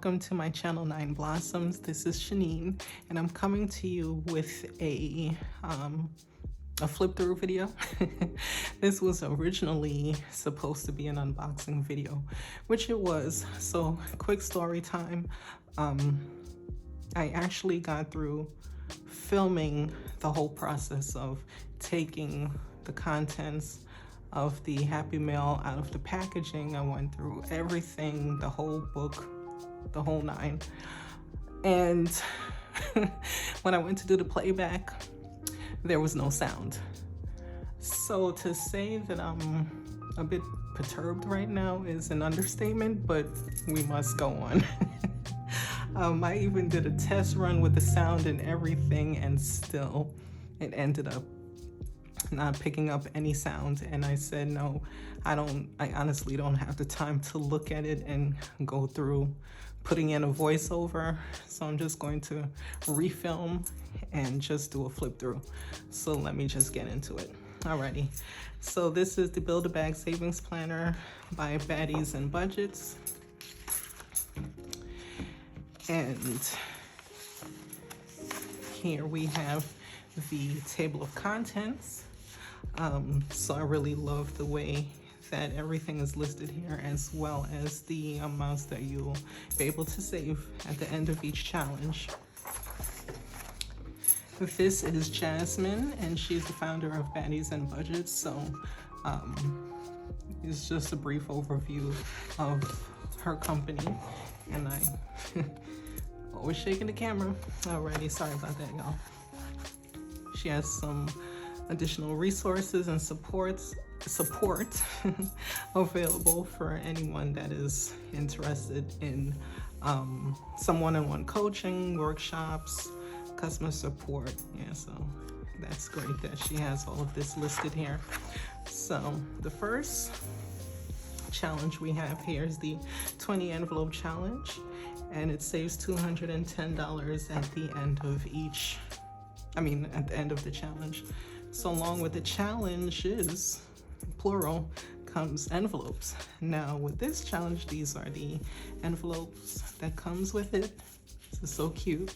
welcome to my channel 9 Blossoms. This is Shanine, and I'm coming to you with a flip through video. This was originally supposed to be an unboxing video, which it was. So quick story time. I actually got through filming the whole process of taking the contents of the Happy Mail out of the packaging. I went through everything, the whole book, the whole 9. And when I went to do the playback, there was no sound. So to say that I'm a bit perturbed right now is an understatement, but we must go on. I even did a test run with the sound and everything, and still it ended up not picking up any sound. And I said, no, I honestly don't have the time to look at it and go through putting in a voiceover. So I'm just going to refilm and just do a flip through. So let me just get into it. Alrighty. So this is the Build a Bag Savings Planner by Baddies and Budgets. And here we have the table of contents. So I really love the way that everything is listed here, as well as the amounts that you'll be able to save at the end of each challenge. This is Jasmine, and she's the founder of Baddies and Budgets. So it's just a brief overview of her company, and I always shaking the camera. Alrighty, sorry about that, y'all. She has some additional resources and support available for anyone that is interested in some one-on-one coaching, workshops, customer support. Yeah, so that's great that she has all of this listed here. So the first challenge we have here is the 20 envelope challenge, and it saves $210 at the end of at the end of the challenge. So along with the challenges, plural, comes envelopes. Now with this challenge, these are the envelopes that comes with it. This is so cute.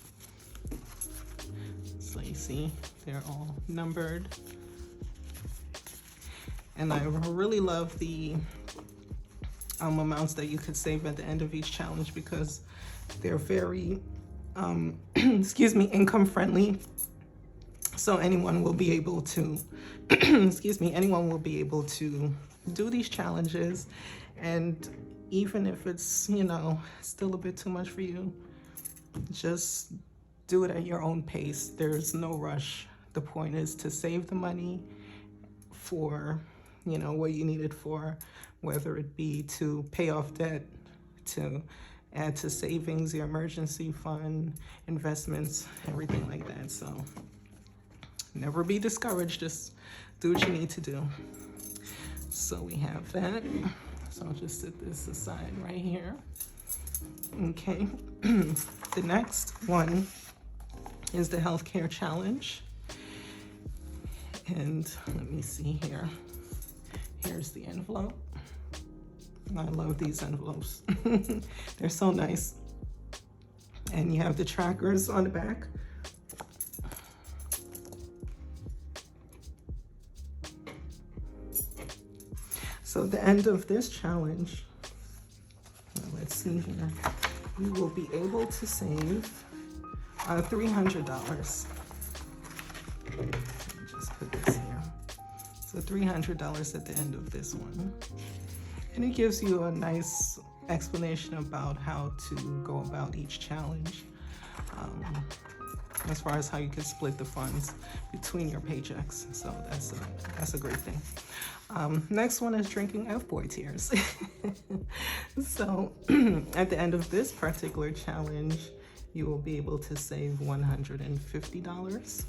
So you see, they're all numbered. And I really love the amounts that you could save at the end of each challenge, because they're very, income friendly. So anyone will be able to, anyone will be able to do these challenges. And even if it's, still a bit too much for you, just do it at your own pace. There's no rush. The point is to save the money for, what you need it for, whether it be to pay off debt, to add to savings, your emergency fund, investments, everything like that. So never be discouraged, just do what you need to do. So we have that. So I'll just set this aside right here. Okay, the next one is the healthcare challenge. And let me see here. Here's the envelope. I love these envelopes. They're so nice. And you have the trackers on the back. So at the end of this challenge, let's see here, you will be able to save $300. Let me just put this here. So $300 at the end of this one. And it gives you a nice explanation about how to go about each challenge, as far as how you can split the funds between your paychecks. So that's a great thing. Next one is drinking F-boy tears. So at the end of this particular challenge, you will be able to save $150.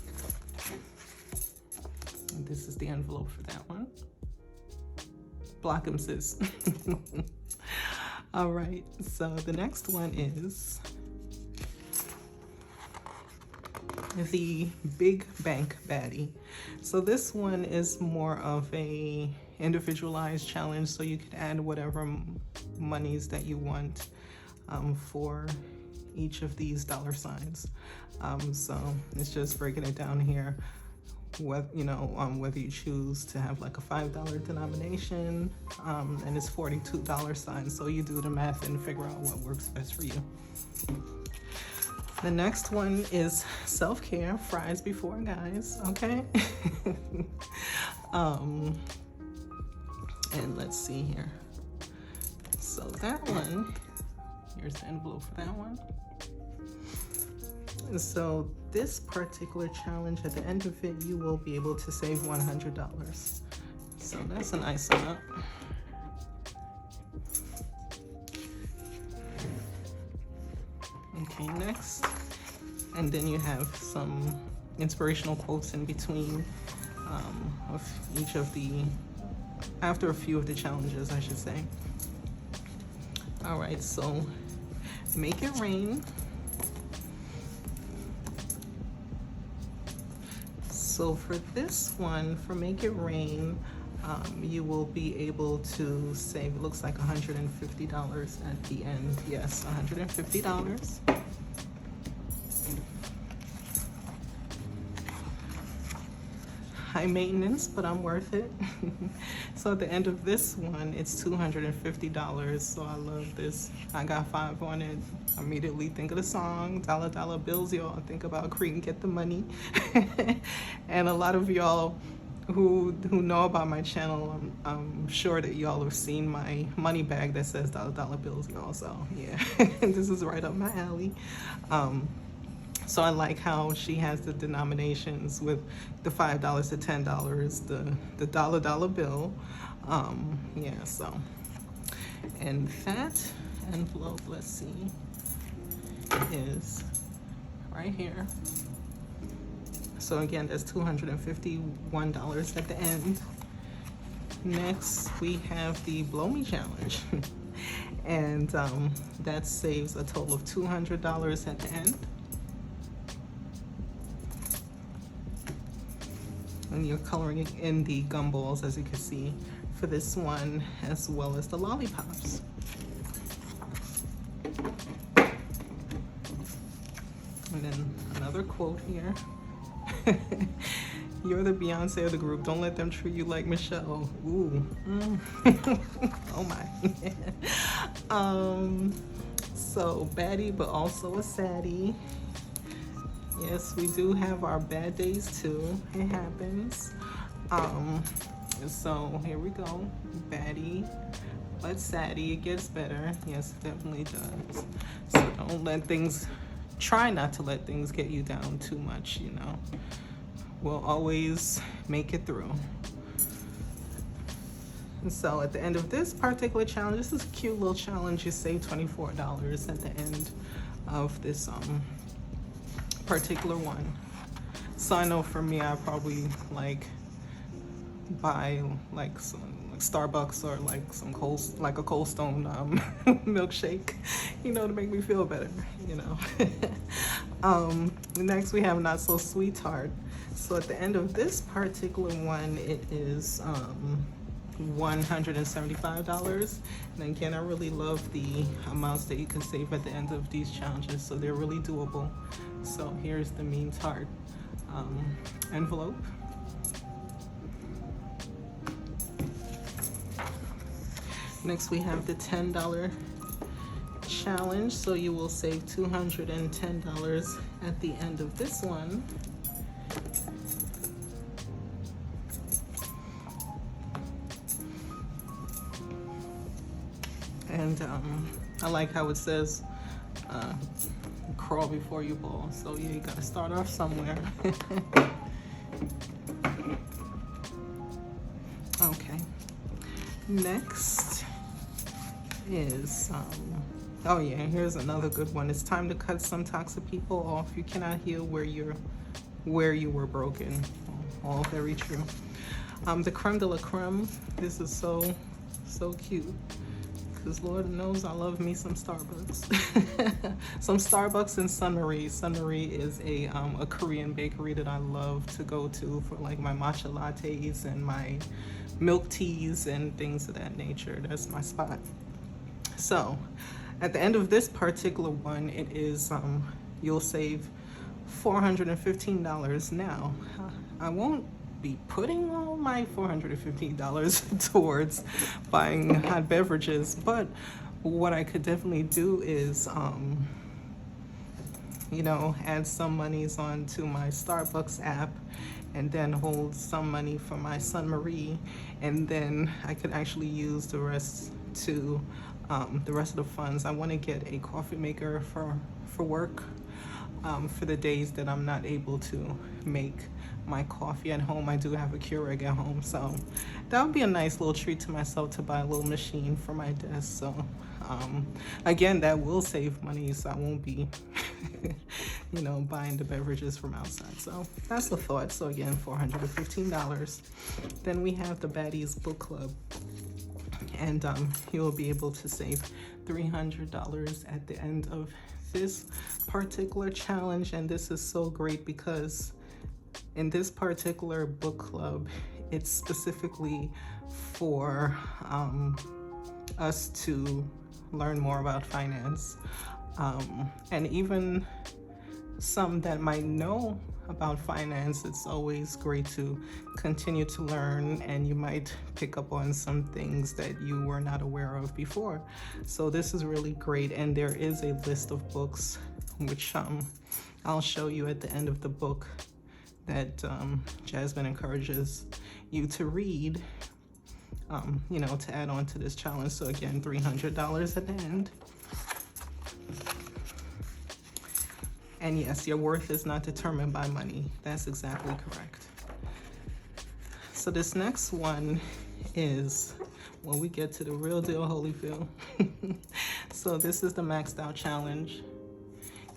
And this is the envelope for that one. Block 'em, sis. All right, so the next one is the Big Bank Baddie. So this one is more of a individualized challenge, so you could add whatever monies that you want for each of these dollar signs. So it's just breaking it down here. Whether you choose to have like a $5 denomination, and it's $42 signs. So you do the math and figure out what works best for you. The next one is self-care, fries before guys, okay? And let's see here. So that one, here's the envelope for that one. So this particular challenge, at the end of it, you will be able to save $100. So that's a nice amount. Okay, next. And then you have some inspirational quotes in between of each of after a few of the challenges, I should say. All right, so make it rain. So for this one, for Make It Rain, you will be able to save, it looks like $150 at the end. Yes, $150. High maintenance, but I'm worth it. So at the end of this one, it's $250. So I love this. I got 5 on it. I immediately think of the song, Dollar Dollar Bills, y'all. Think about Creed and Get the Money. And a lot of y'all who know about my channel, I'm sure that y'all have seen my money bag that says Dollar Dollar Bills, y'all. So yeah, this is right up my alley. So I like how she has the denominations with the $5 to $10, the dollar bill. Yeah, so. And that envelope, let's see, is right here. So again, that's $251 at the end. Next, we have the Blow Me Challenge. And that saves a total of $200 at the end. And you're coloring in the gumballs, as you can see, for this one, as well as the lollipops. And then another quote here. You're the Beyonce of the group. Don't let them treat you like Michelle. Ooh. Oh my. So baddie, but also a saddie. Yes, we do have our bad days too. It happens. So here we go. Baddie, but saddie. It gets better. Yes, it definitely does. So don't let things, try not to let things get you down too much, you know. We'll always make it through. And so at the end of this particular challenge, this is a cute little challenge. You save $24 at the end of this particular one. So I know for me, I probably like buy like some Starbucks or like a Cold Stone milkshake, you know, to make me feel better, you know. Next we have Not So Sweetheart. So at the end of this particular one, it is $175. And again, I really love the amounts that you can save at the end of these challenges, so they're really doable. So here's the Mean Tart envelope. Next we have the $10 challenge, so you will save $210 at the end of this one. And I like how it says crawl before you ball. So yeah, you gotta start off somewhere. Okay. Next is oh yeah, here's another good one. It's time to cut some toxic people off. You cannot heal where you were broken. All very true. The creme de la creme. This is so cute. Because Lord knows I love me some Starbucks. Some Starbucks and Sunmarie. Sunmarie is a Korean bakery that I love to go to for like my matcha lattes and my milk teas and things of that nature. That's my spot. So At the end of this particular one, it is you'll save $415. Now, I won't be putting all my $415 towards buying hot beverages, but what I could definitely do is you know, add some monies onto my Starbucks app and then hold some money for my son Marie, and then I could actually use the rest to the rest of the funds. I want to get a coffee maker for work for the days that I'm not able to make my coffee at home. I do have a Keurig at home, so that would be a nice little treat to myself to buy a little machine for my desk. So again, that will save money, so I won't be you know, buying the beverages from outside. So that's the thought. So again, $415. Then we have the Baddies book club, and you'll be able to save $300 at the end of this particular challenge. And this is so great because in this particular book club, it's specifically for us to learn more about finance, and even some that might know about finance. It's always great to continue to learn, and you might pick up on some things that you were not aware of before. So this is really great, and there is a list of books which I'll show you at the end of the book that Jasmine encourages you to read, you know, to add on to this challenge. So again, $300 at the end. And yes, your worth is not determined by money. That's exactly correct. So this next one is when we get to the real deal Holyfield. So this is the maxed out challenge.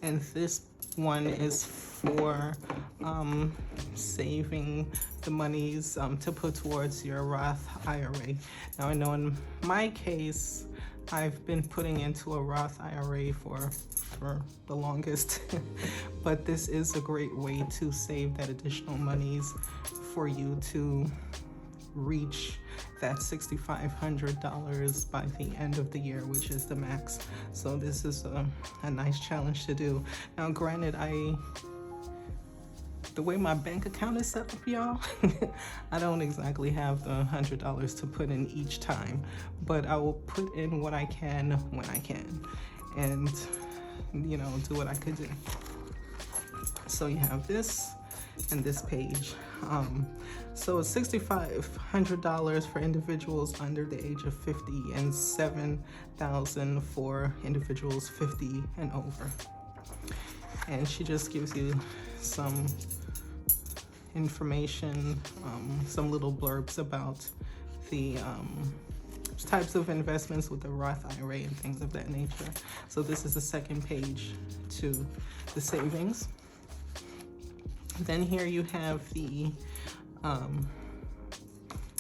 And this one is for saving the monies to put towards your Roth IRA. Now I know in my case, I've been putting into a Roth IRA for the longest, but this is a great way to save that additional monies for you to reach that $6,500 by the end of the year, which is the max. So this is a nice challenge to do. Now granted, the way my bank account is set up, y'all, I don't exactly have the $100 to put in each time, but I will put in what I can when I can, and you know, do what I could do. So you have this and this page. So it's $6,500 for individuals under the age of 50 and $7,000 for individuals 50 and over. And she just gives you some information, some little blurbs about the types of investments with the Roth IRA and things of that nature. So this is the second page to the savings. Then here you have the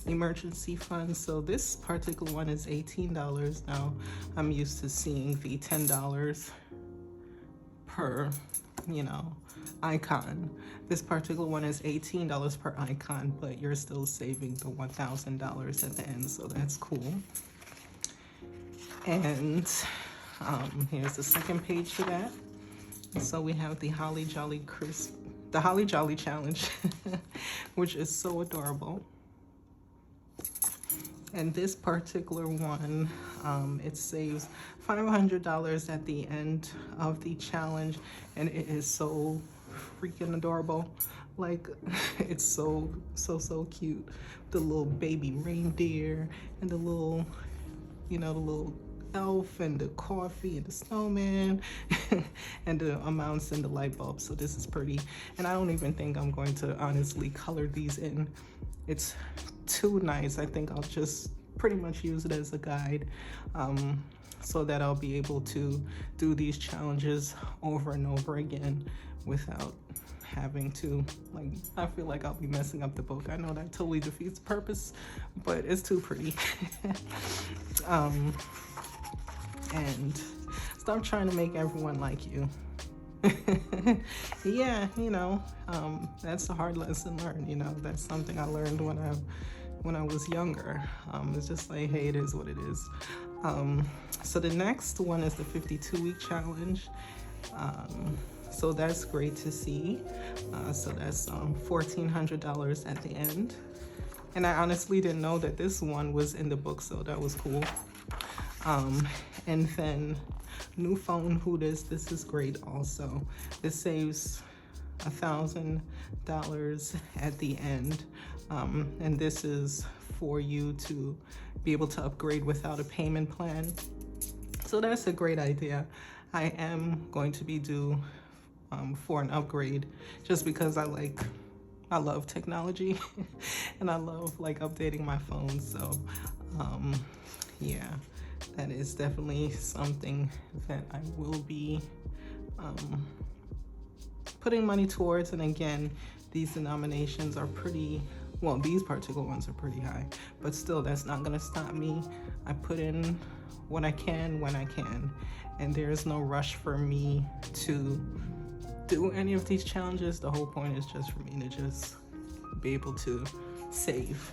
emergency fund. So this particular one is $18. Now I'm used to seeing the $10 per, you know, icon. This particular one is $18 per icon, but you're still saving the $1,000 at the end, so that's cool. And here's the second page to that. So we have the Holly Jolly Challenge, which is so adorable. And this particular one, it saves $500 at the end of the challenge, and it is so freaking adorable. Like, it's so cute. The little baby reindeer and the little, you know, the little elf and the coffee and the snowman and the amounts in the light bulb. So this is pretty, and I don't even think I'm going to honestly color these in. It's too nice. I think I'll just pretty much use it as a guide, so that I'll be able to do these challenges over and over again without having to, like, I feel like I'll be messing up the book. I know that totally defeats the purpose, but it's too pretty. And stop trying to make everyone like you. Yeah, you know, that's a hard lesson learned. You know, that's something I learned when I when I was younger. It's just like, hey, it is what it is. So the next one is the 52-week challenge. So that's great to see. So that's $1,400 at the end. And I honestly didn't know that this one was in the book, so that was cool. And then new phone, who this is great also. This saves $1,000 at the end. And this is for you to be able to upgrade without a payment plan. So that's a great idea. I am going to be due for an upgrade just because I love technology and I love like updating my phone. So yeah, that is definitely something that I will be putting money towards. And again, these denominations are pretty, well, these particular ones are pretty high, but still that's not gonna stop me. I put in what I can when I can, and there's no rush for me to do any of these challenges. The whole point is just for me to just be able to save.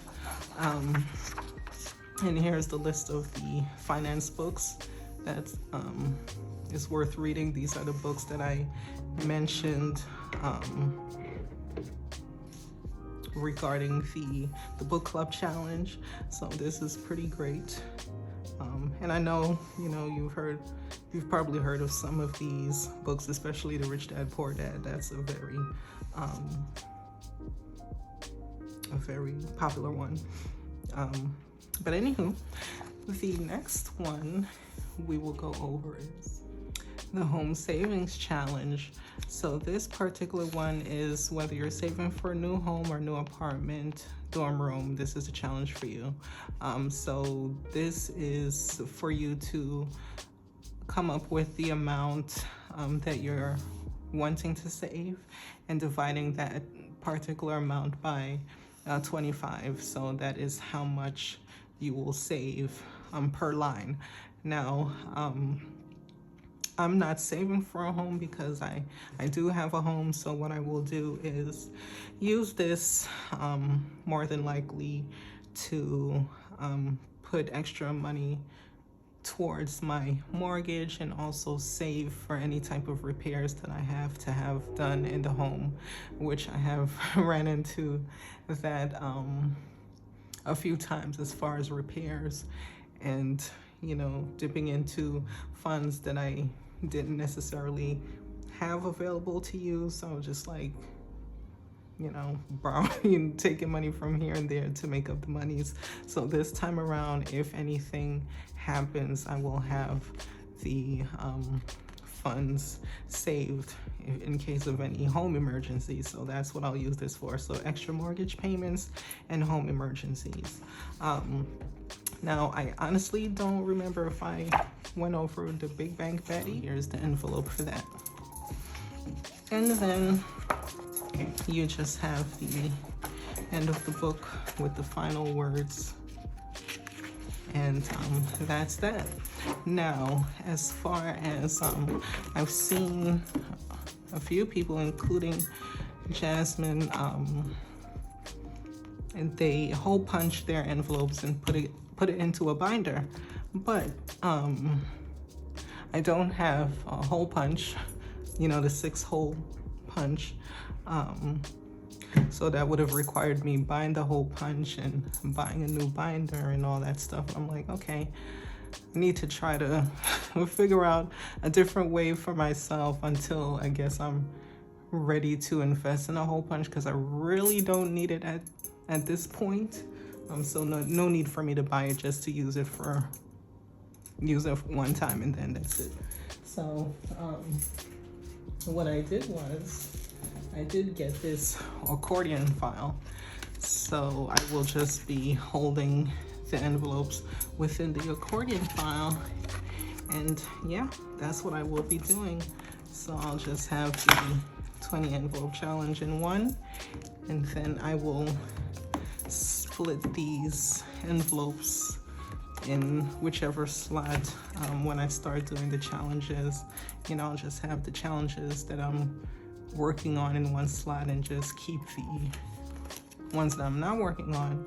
And here's the list of the finance books that is worth reading. These are the books that I mentioned regarding the book club challenge. So this is pretty great. And I know, you know, you've probably heard of some of these books, especially the Rich Dad Poor Dad. That's a very popular one. But anywho, the next one we will go over is the home savings challenge. So this particular one is whether you're saving for a new home or new apartment, dorm room, this is a challenge for you. So this is for you to come up with the amount that you're wanting to save and dividing that particular amount by 25. So that is how much you will save per line. Now, I'm not saving for a home because I do have a home. So what I will do is use this more than likely to put extra money towards my mortgage and also save for any type of repairs that I have to have done in the home, which I have ran into that a few times as far as repairs and, you know, dipping into funds that I didn't necessarily have available to use. So just like, you know, borrowing, taking money from here and there to make up the monies. So this time around, if anything happens, I will have the funds saved in case of any home emergencies. So that's what I'll use this for. So extra mortgage payments and home emergencies. Now, I honestly don't remember if I went over the Big Bank Baddie. Here's the envelope for that. And then you just have the end of the book with the final words. And that's that. Now, as far as I've seen a few people, including Jasmine, and they hole punch their envelopes and put it into a binder. But I don't have a hole punch, you know, the 6-hole punch. So that would have required me buying the hole punch and buying a new binder and all that stuff. I'm like, okay, I need to try to figure out a different way for myself until I guess I'm ready to invest in a hole punch, because I really don't need it at this point. So no need for me to buy it just to use it one time and then that's it. So what I did was I did get this accordion file. So I will just be holding the envelopes within the accordion file. And yeah, that's what I will be doing. So I'll just have the 20 envelope challenge in one, and then I will split these envelopes in whichever slot when I start doing the challenges. You know, I'll just have the challenges that I'm working on in one slot and just keep the ones that I'm not working on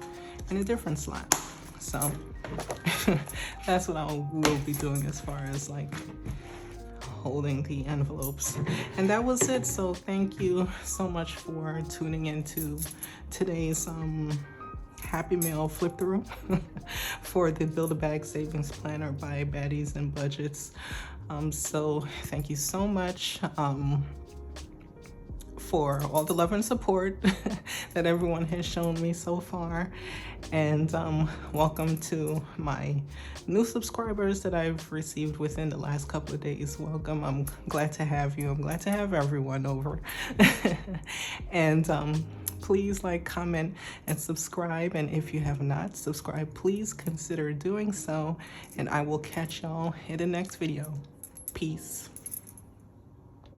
in a different slot. So that's what I will be doing as far as like holding the envelopes. And that was it. So thank you so much for tuning into today's Happy Mail flip through for the Build a Bag Savings Planner by Baddies and Budgets. So thank you so much for all the love and support that everyone has shown me so far. And welcome to my new subscribers that I've received within the last couple of days. Welcome. I'm glad to have you. I'm glad to have everyone over. And please like, comment, and subscribe. And if you have not subscribed, please consider doing so. And I will catch y'all in the next video. Peace.